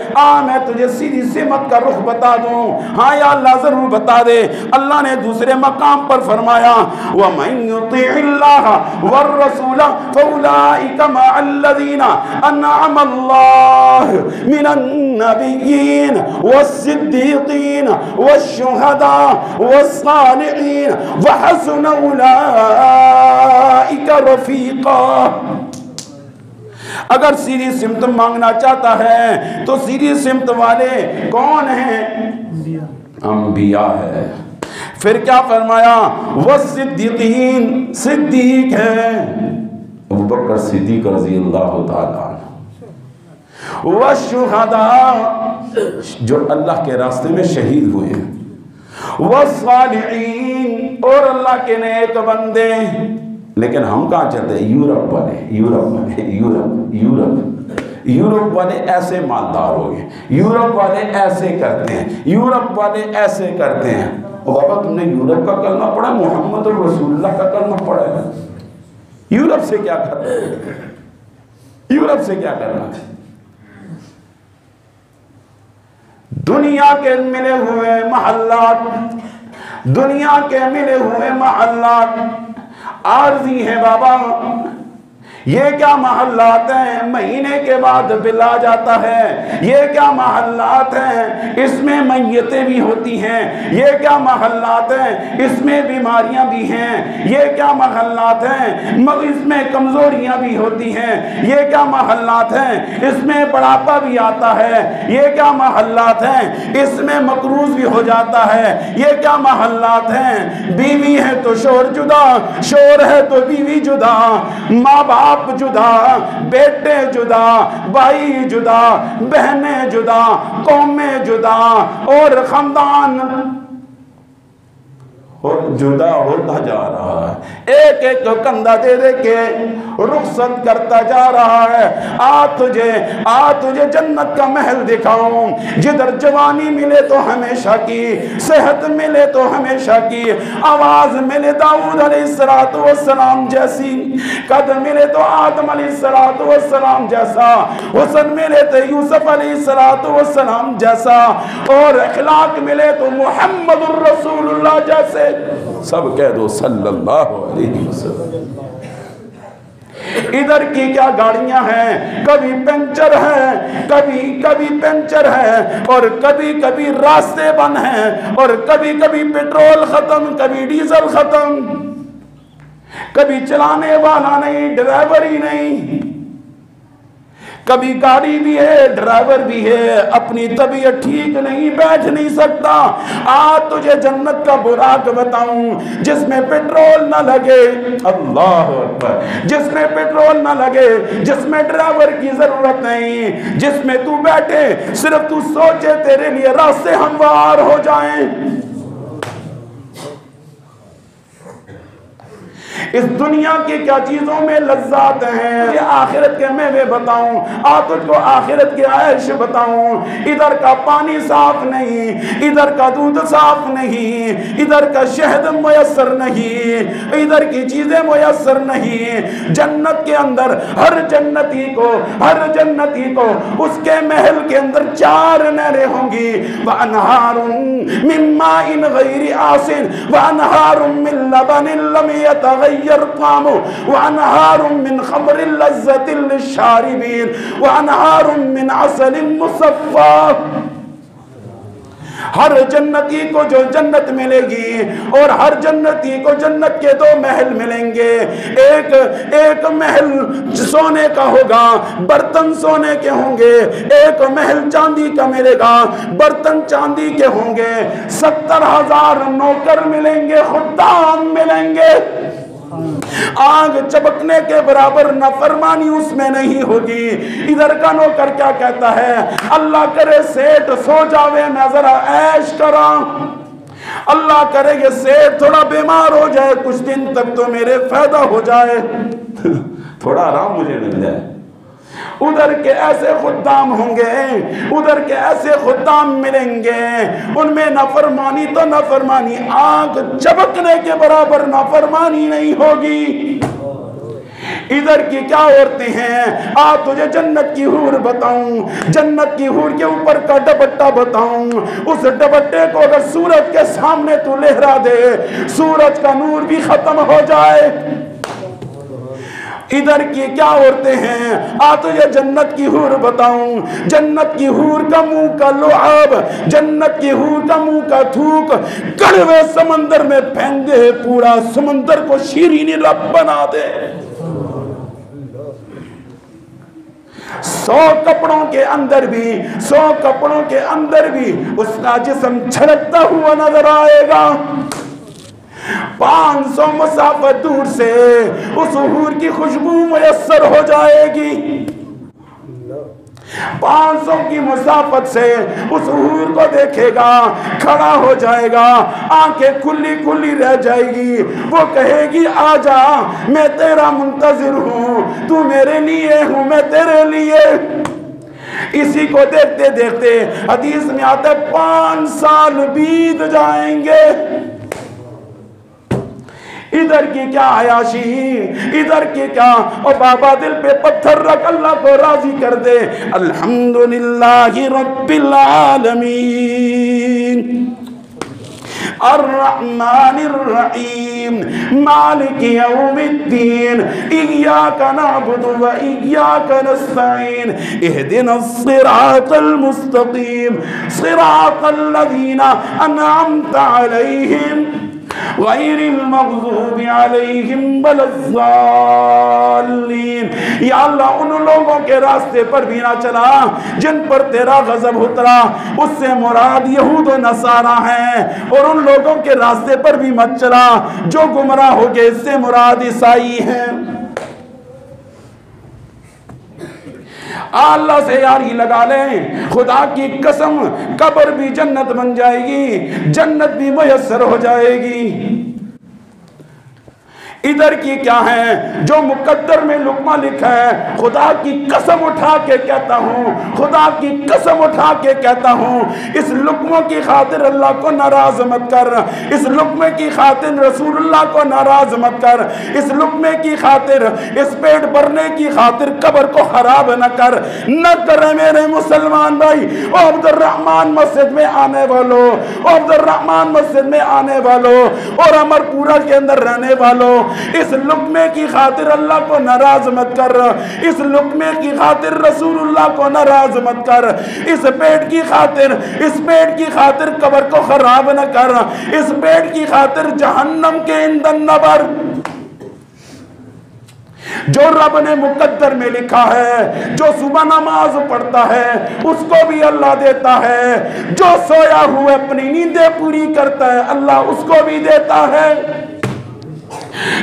میں تجھے سیدھی سمت کا رخ بتا دوں۔ ہاں یا اللہ ضرور بتا دے۔ اللہ نے دوسرے مقام پر فرمایا وَمَن يُطِعِ اللَّهَ وَالرَّسُولَ فَأُولَئِكَ مَعَ الَّذِينَ أَنْعَمَ اللَّهُ مِنَ النَّبِيِّينَ وَالصِّدِّيقِينَ وَالشُّهَدَاءِ وَالصَّالِحِينَ وَحَسُنَ أُولَئِكَ رفیقا۔ اگر سیدھی سمت مانگنا چاہتا ہے تو سیدھی سمت والے کون ہیں؟ انبیاء ہے۔ پھر کیا فرمایا؟ والصدیقین، صدیق ہے، ابوبکر صدیق رضی اللہ تعالیٰ عنہ۔ والشہداء، جو اللہ کے راستے میں شہید ہوئے ہیں۔ والصالحین، اور اللہ کے نیک بندے۔ لیکن ہم کہاں چلتے ہیں؟ یورپ والے ایسے مالدار ہو گئے، یورپ والے ایسے کرتے ہیں، یورپ والے ایسے کرتے ہیں۔ اور بابا تم نے یورپ کا کلمہ پڑھا، محمد رسول اللہ کا کلمہ پڑھا ہے؟ یورپ سے کیا کرنا ہے؟ یورپ سے کیا کرنا ہے؟ دنیا کے ملے ہوئے محلات، دنیا کے ملے ہوئے محلات عارضی ہیں بابا۔ یہ کیا محلات ہیں؟ مہینے کے بعد بل آ جاتا ہے۔ یہ کیا محلات ہیں؟ اس میں میتیں بھی ہوتی ہیں۔ یہ کیا محلات ہیں؟ اس میں بیماریاں بھی ہیں۔ یہ کیا محلات ہیں؟ اس میں کمزوریاں بھی ہوتی ہیں۔ یہ کیا محلات ہیں؟ اس میں بڑھاپا بھی آتا ہے۔ یہ کیا محلات ہیں؟ اس میں مقروض بھی ہو جاتا ہے۔ یہ کیا محلات ہیں؟ بیوی ہے تو شور جدا، شور ہے تو بیوی جدا، ماں باپ جدا، بیٹے جدا، بھائی جدا، بہنیں جدا، قومیں جدا، اور خاندان جدا ہوتا جا رہا ہے، ایک ایک کندھا دے دے کے رخصت کرتا جا رہا ہے۔ آ تجھے جنت کا محل دکھاؤں، جدھر جوانی ملے تو ہمیشہ کی، صحت ملے تو ہمیشہ کی، آواز ملے داؤد علیہ السلام جیسی، قد ملے تو آدم علیہ السلام جیسا، حسن ملے تو یوسف علیہ السلام جیسا، اور اخلاق ملے تو محمد الرسول اللہ جیسے۔ سب کہہ دو صلی اللہ علیہ وسلم۔ ادھر کی کیا گاڑیاں ہیں، کبھی پنچر ہے، کبھی پنچر ہے، اور کبھی راستے بند ہیں، اور کبھی پیٹرول ختم، کبھی ڈیزل ختم، کبھی چلانے والا نہیں، ڈرائیور ہی نہیں، کبھی گاڑی بھی ہے، ڈرائیور بھی ہے، اپنی طبیعت ٹھیک نہیں، بیٹھ نہیں سکتا۔ آج تجھے جنت کا براق بتاؤں جس میں پیٹرول نہ لگے، اللہ اکبر، جس میں پیٹرول نہ لگے، جس میں ڈرائیور کی ضرورت نہیں، جس میں تو بیٹھے صرف تو سوچے تیرے لیے راستے ہموار ہو جائیں۔ اس دنیا کی کیا چیزوں میں لذات ہیں، یہ آخرت کے میوے بتاؤں، تجھ کو آخرت کی عیش بتاؤں۔ ادھر کا پانی صاف نہیں، ادھر کا دودھ صاف نہیں، ادھر کا شہد میسر نہیں، ادھر کی چیزیں میسر نہیں۔ جنت کے اندر ہر جنتی کو اس کے محل کے اندر 4 نہریں ہوں گی، وَأَنْهَارٌ مِّن مَّاءٍ غَيْرِ آسِنٍ وَأَنْهَارٌ مِّن لَبَنٍ لَّمْ يَتَغَيَّرْ طعمه وَأَنْهَارٌ مِّن خَمْرٍ لَّذَّةٍ لِّلشَّارِبِينَ وَأَنْهَارٌ مِّن عَسَلٍ مُّصَفًّى۔ ہر جنتی کو جو جنت ملے گی، اور ہر جنتی کو جنت کے 2 محل ملیں گے۔ ایک محل سونے کا ہوگا، برتن سونے کے ہوں گے، ایک محل چاندی کا ملے گا، برتن چاندی کے ہوں گے، 70,000 نوکر ملیں گے، خدام ملیں گے۔ آگ چبکنے کے برابر نافرمانی اس میں نہیں ہوگی۔ ادھر کا نوکر کیا کہتا ہے، اللہ کرے سیٹ سو جاوے میں ذرا عیش کراں، اللہ کرے کہ سیٹ تھوڑا بیمار ہو جائے کچھ دن تک تو میرے فائدہ ہو جائے، تھوڑا آرام مجھے مل جائے۔ ادھر کے ایسے خدام ہوں گے، ادھر کے ایسے خدام ملیں گے، ان میں نافرمانی تو نافرمانی، آنکھ چبکنے کے برابر نافرمانی نہیں ہوگی۔ ادھر کی کیا عورتیں ہیں، تجھے جنت کی حور بتاؤں، جنت کی حور کے اوپر کا دوپٹہ بتاؤں، اس دوپٹے کو اگر سورج کے سامنے تو لہرا دے، سورج کا نور بھی ختم ہو جائے۔ ادھر کی کیا عورتیں ہیں، تجھے جنت کی حور بتاؤں، جنت کی حور کا منہ کا لعاب، جنت کی حور کا منہ کا تھوک کڑوے سمندر میں پھینک دے، پورا سمندر کو شیرینی لب بنا دے۔ 100 کپڑوں کے اندر بھی اس کا جسم چھلکتا ہوا نظر آئے گا۔ 500 مسافت دور سے اس حور کی خوشبو میسر ہو جائے گی، 500 کی مسافت سے اس حور کو دیکھے گا، کھڑا ہو جائے گا، آنکھیں کھلی رہ جائے گی، وہ کہے گی آجا میں تیرا منتظر ہوں، تو میرے لیے ہوں میں تیرے لیے۔ اسی کو دیکھتے دیکھتے حدیث میں آتا ہے 5 سال بیت جائیں گے۔ ادھر کی کیا عیاشی، ادھر کی کیا، اور بابا دل پہ پتھر رکھ اللہ کو راضی کر دے، الحمدللہ رب العالمین الرحمن الرحیم مالک یوم الدین ایاک نعبد و ایاک نستعین اہدنا الصراط المستقیم صراط الذین انعمت علیہم غیر المغضوب علیہم ولا الضالین۔ یا اللہ ان لوگوں کے راستے پر بھی نہ چلا جن پر تیرا غضب اترا، اس سے مراد یہود و نصارہ ہیں، اور ان لوگوں کے راستے پر بھی مت چلا جو گمراہ ہو گئے، اس سے مراد عیسائی ہیں۔ اللہ سے یاری لگا لیں، خدا کی قسم قبر بھی جنت بن جائے گی، جنت بھی میسر ہو جائے گی۔ ادھر کی کیا ہے جو مقدر میں لقمہ لکھا ہے، خدا کی قسم اٹھا کے کہتا ہوں، خدا کی قسم اٹھا کے کہتا ہوں، اس لقموں کی خاطر اللہ کو ناراض مت کر، اس لقمے کی خاطر رسول اللہ کو ناراض مت کر، اس لقمے کی خاطر، اس پیٹ بھرنے کی خاطر قبر کو خراب نہ کر، نہ کرے میرے مسلمان بھائی۔ او عبد الرحمن مسجد میں آنے والوں، او عبد الرحمن مسجد میں آنے والوں اور امر پورہ کے اندر رہنے والوں، اس لقمے کی خاطر اللہ کو ناراض مت کر، اس لقمے کی خاطر رسول اللہ کو ناراض مت کر، اس پیٹ کی خاطر، اس پیٹ کی خاطر قبر کو خراب نہ کر، اس پیٹ کی خاطر جہنم کے ایندھن نہ بھر۔ جو رب نے مقدر میں لکھا ہے، جو صبح نماز پڑھتا ہے اس کو بھی اللہ دیتا ہے، جو سویا ہوئے اپنی نیندیں پوری کرتا ہے اللہ اس کو بھی دیتا ہے،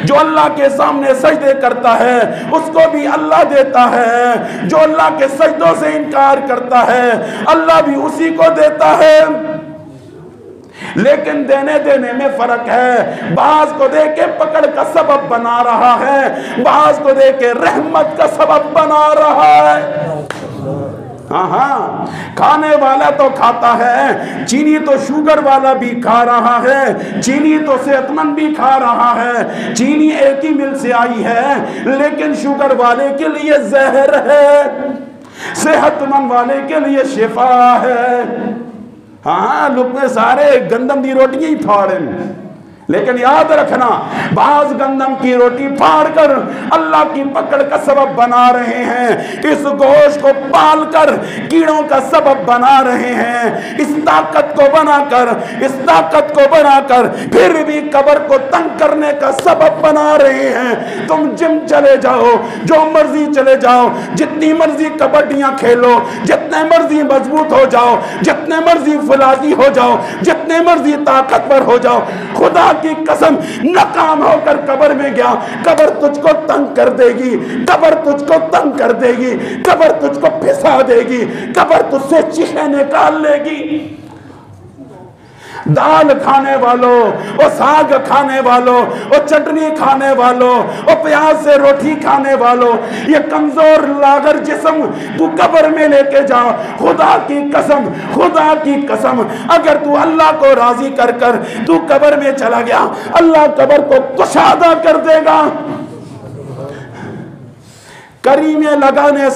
جو اللہ کے سامنے سجدے کرتا ہے اس کو بھی اللہ دیتا ہے، جو اللہ کے سجدوں سے انکار کرتا ہے اللہ بھی اسی کو دیتا ہے۔ لیکن دینے میں فرق ہے، بعض کو دے کے پکڑ کا سبب بنا رہا ہے، بعض کو دے کے رحمت کا سبب بنا رہا ہے۔ ہاں کھانے والا تو کھاتا ہے، چینی تو شوگر والا بھی کھا رہا ہے، چینی تو صحت مند بھی کھا رہا ہے، چینی ایک ہی مل سے آئی ہے لیکن شوگر والے کے لیے زہر ہے، صحت مند والے کے لیے شفا ہے۔ ہاں لقمے سارے گندم دی روٹیاں ہی پھاڑیں، لیکن یاد رکھنا بعض گندم کی روٹی پھاڑ کر اللہ کی پکڑ کا سبب بنا رہے ہیں، اس گوشت کو پال کر کیڑوں کا سبب بنا رہے ہیں، اس طاقت کو بنا کر، اس طاقت کو بنا کر پھر بھی قبر کو تنگ کرنے کا سبب بنا رہے ہیں۔ تم جم چلے جاؤ، جو مرضی چلے جاؤ، جتنی مرضی کبڈیاں کھیلو، جتنے مرضی مضبوط ہو جاؤ، جتنے مرضی فلادی ہو جاؤ، جتنے مرضی طاقتور ہو جاؤ، خدا کی قسم ناکام ہو کر قبر میں گیا، قبر تجھ کو تنگ کر دے گی، قبر تجھ کو تنگ کر دے گی، قبر تجھ کو پھسا دے گی، قبر تجھ سے چیخیں نکال لے گی۔ دال کھانے والوں، اور ساگ کھانے والوں، اور چٹنی کھانے والوں، اور پیاز سے روٹی کھانے والوں، یہ کمزور لاغر جسم تو قبر میں لے کے جا، خدا کی قسم، خدا کی قسم اگر تو اللہ کو راضی کر کر تو قبر میں چلا گیا، اللہ قبر کو کشادہ کر دے گا۔ کریمے لگانے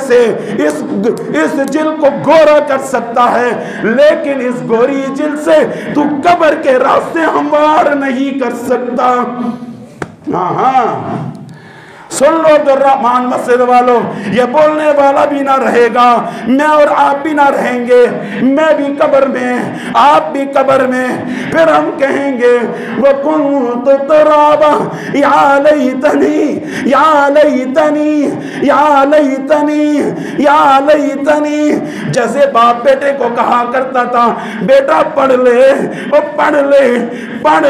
سے اس جل کو گورا کر سکتا ہے، لیکن اس گوری جل سے تو قبر کے راستے ہموار نہیں کر سکتا۔ ہاں سن لو عبد الرحمن مسجد والوں، یہ بولنے والا بھی نہ رہے گا، میں اور آپ بھی نہ رہیں گے، میں بھی قبر میں، آپ بھی قبر میں، پھر ہم کہیں گے وَكُنْتُ تُرَابًا يَا لَيْتَنِي يَا لَيْتَنِي يَا لَيْتَنِي يَا لَيْتَنِي، جیسے باپ بیٹے کو کہا کرتا تھا بیٹا پڑھ لے، وہ پڑھ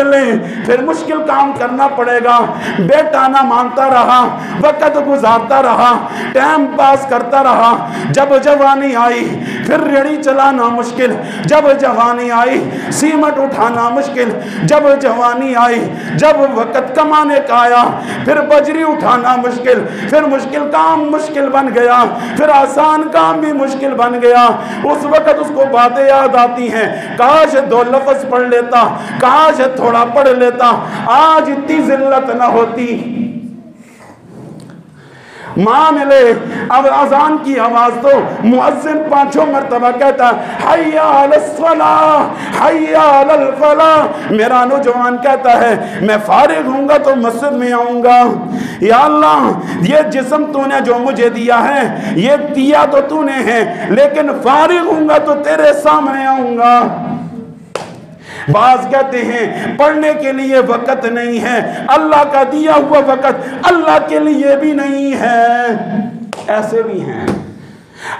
لے، پھر مشکل کام کرنا پڑے گا، بیٹا نہ مانتا رہا، وقت گزارتا رہا، ٹائم پاس کرتا رہا، جب جوانی آئی پھر ریڑھی چلانا مشکل، جب جوانی آئی سیمٹ اٹھانا مشکل، جب جوانی آئی، جب وقت کمانے کا آیا پھر بجری اٹھانا مشکل، پھر مشکل کام مشکل بن گیا، پھر آسان کام بھی مشکل بن گیا۔ اس وقت اس کو باتیں یاد آتی ہیں، کاش 2 لفظ پڑھ لیتا، کاش تھوڑا پڑھ لیتا، آج اتنی ذلت نہ ہوتی۔ مان لے اب اذان کی آواز تو مؤذن 5 مرتبہ کہتا حی علی الصلاۃ حی علی الفلاح، میرا نوجوان کہتا ہے میں فارغ ہوں گا تو مسجد میں آؤں گا، یا اللہ یہ جسم تو نے جو مجھے دیا ہے یہ دیا تو تو نے ہے، لیکن فارغ ہوں گا تو تیرے سامنے آؤں گا۔ بعض کہتے ہیں پڑھنے کے لیے وقت نہیں ہے، اللہ کا دیا ہوا وقت اللہ کے لیے بھی نہیں ہے، ایسے بھی ہیں۔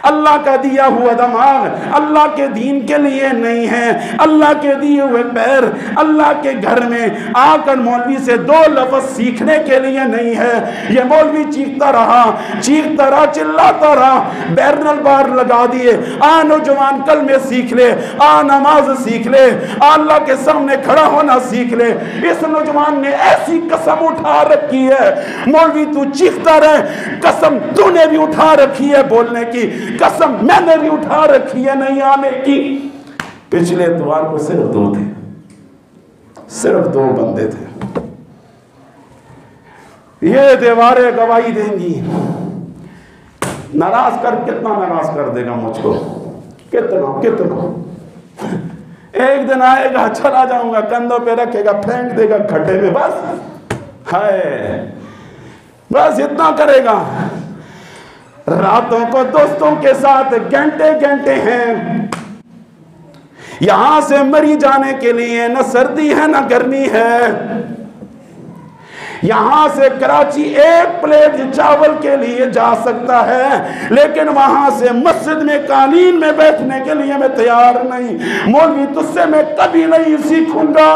اللہ کا دیا ہوا دماغ اللہ کے دین کے لیے نہیں ہے، اللہ کے دیے ہوئے پیر اللہ کے گھر میں آ کر مولوی سے 2 لفظ سیکھنے کے لیے نہیں ہے۔ یہ مولوی چیختا رہا چلاتا رہا، بیرنل بار لگا دیے، نوجوان کلمے سیکھ لے، نماز سیکھ لے، اللہ کے سامنے کھڑا ہونا سیکھ لے۔ اس نوجوان نے ایسی قسم اٹھا رکھی ہے، مولوی تو چیختا رہے، قسم تو نے بھی اٹھا رکھی ہے بولنے کی، قسم میں نے بھی اٹھا رکھی ہے نہیں آنے کی۔ پچھلے اتوار کو صرف 2 تھے، صرف 2 بندے تھے۔ یہ دیواریں گواہی دیں گی۔ کتنا ناراض کر دے گا مجھ کو، کتنا ایک دن آئے گا چلا جاؤں گا، کندھوں پہ رکھے گا پھینک دے گا کھڈے میں، بس اتنا کرے گا۔ راتوں کو دوستوں کے ساتھ گھنٹے ہیں، یہاں سے مری جانے کے لیے نہ سردی ہے نہ گرمی ہے، یہاں سے کراچی 1 پلیٹ چاول کے لیے جا سکتا ہے، لیکن وہاں سے مسجد میں قالین میں بیٹھنے کے لیے میں تیار نہیں۔ مولوی تجھ سے میں کبھی نہیں سیکھوں گا،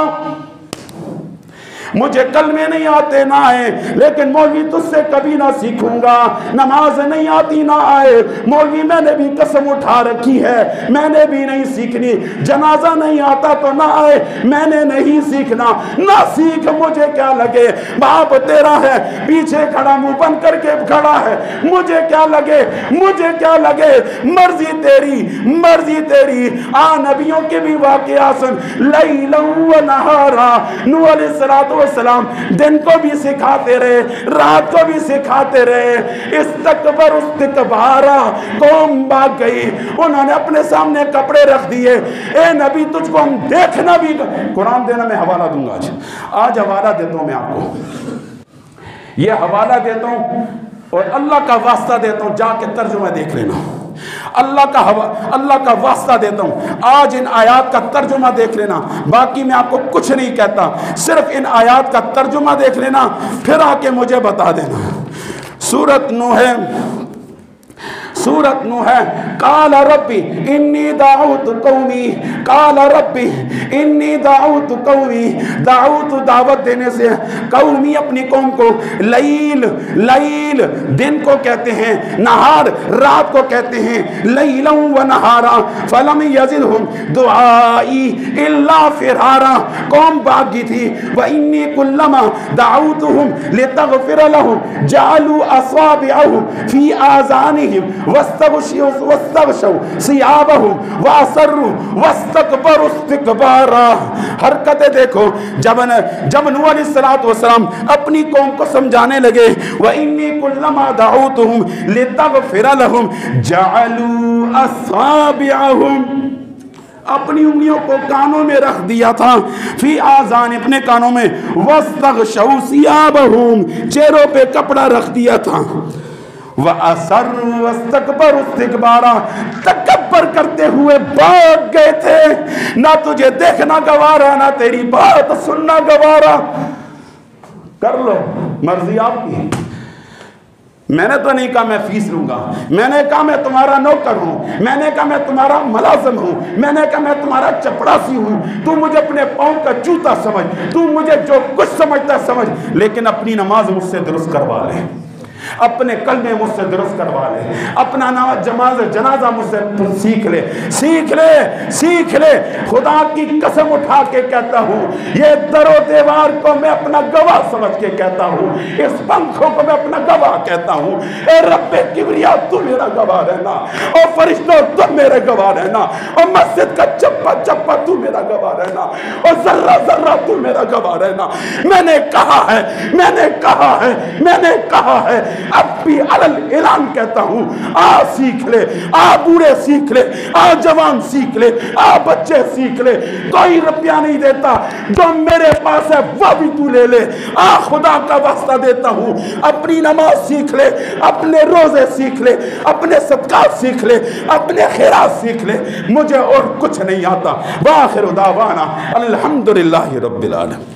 مجھے کلمے نہیں آتے نہ آئے، لیکن مولوی تجھ سے کبھی نہ سیکھوں گا۔ نماز نہیں آتی نہ آئے، مولوی میں نے بھی قسم اٹھا رکھی ہے میں نے بھی نہیں سیکھنی۔ جنازہ نہیں آتا تو نہ آئے، میں نے نہیں سیکھنا، نہ سیکھ، مجھے کیا لگے، باپ تیرا ہے پیچھے کھڑا منہ بند کر کے کھڑا ہے، مجھے کیا لگے، مرضی تیری۔ نبیوں کے بھی واقعات سن، لیلا و نہارا، نوح علیہ السلام دن کو بھی سکھاتے رہے، رات کو بھی سکھاتے رہے۔ استکبارا، قوم بھاگ گئی، انہوں نے اپنے سامنے کپڑے رکھ دیے، اے نبی تجھ کو ہم دیکھنا بھی۔ قرآن دینا میں حوالہ دوں گا، آج حوالہ دیتا ہوں، میں آپ کو یہ حوالہ دیتا ہوں اور اللہ کا واسطہ دیتا ہوں، جا کے ترجمہ دیکھ لینا۔ اللہ کا واسطہ دیتا ہوں، آج ان آیات کا ترجمہ دیکھ لینا، باقی میں آپ کو کچھ نہیں کہتا، صرف ان آیات کا ترجمہ دیکھ لینا، پھر آ کے مجھے بتا دینا۔ سورت نوح ہے، قال ربی انی دعوت قومی، قال ربی انی دعوت قومی، دعوت دینے سے قومی اپنی قوم کو، لیل دن کو کہتے ہیں، نہار رات کو کہتے ہیں، لیلا و نہارا فلم یزدہم دعائی الا فرارا، قوم بھاگ گئی تھی۔ وانی کلما دعوتہم لتغفر لہم جعلوا اصابعہم فی آذانہم واستغشوا ثیابہم واصروا واستکبروا استکبارا۔ حرکتیں دیکھو، جب نوح علیہ السلام اپنی قوم کو سمجھانے لگے، وَإِنِّي كُلَّمَا دَعَوْتُهُمْ لِتَغْفِرَ لَهُمْ جَعَلُوا أَصَابِعَهُمْ، اپنی انگلیوں کو کانوں میں رکھ دیا تھا، فی آذان اپنے کانوں میں، واستغشوا ثیابہم چہروں پہ کپڑا رکھ دیا تھا، وَأَصَرُّوا وَاسْتَكْبَرُوا اسْتِكْبَارًا تکبر کرتے ہوئے بھاگ گئے تھے، نہ تجھے دیکھنا گوارا نہ تیری بات سننا گوارا۔ کر لو مرضی آپ کی، میں نے تو نہیں کہا میں فیس لوں گا، میں نے کہا میں تمہارا نوکر ہوں، میں نے کہا میں تمہارا ملازم ہوں، میں نے کہا میں تمہارا چپڑاسی ہوں، تو مجھے اپنے پاؤں کا جوتا سمجھ، تو مجھے جو کچھ سمجھتا سمجھ، لیکن اپنی نماز مجھ سے درست کروا لے، اپنے کلمے مجھ سے درست کروا لے، اپنا جنازہ مجھ سے سیکھ لے۔ خدا کی قسم اٹھا کے کہتا ہوں، یہ در و دیوار کو میں اپنا گواہ سمجھ کے کہتا ہوں، اس پنکھوں کو میں اپنا گواہ کہتا ہوں، اے رب کبریا تو میرا گواہ رہنا، اور فرشتوں تم میرے گواہ رہنا، اور مسجد کا چپا تو میرا گواہ رہنا، اور ذرہ تو میرا گواہ رہنا۔ میں نے کہا ہے اب بھی علل اعلان کہتا ہوں، سیکھ لے، بوڑھے سیکھ لے، جوان سیکھ لے، بچے سیکھ لے، کوئی روپیہ نہیں دیتا، جو میرے پاس ہے وہ بھی تو لے لے، خدا کا واسطہ دیتا ہوں، اپنی نماز سیکھ لے، اپنے روزے سیکھ لے، اپنے صدقات سیکھ لے، اپنے خیرات سیکھ لے، مجھے اور کچھ نہیں آتا۔ وآخر دعوانا الحمدللہ رب العالمین۔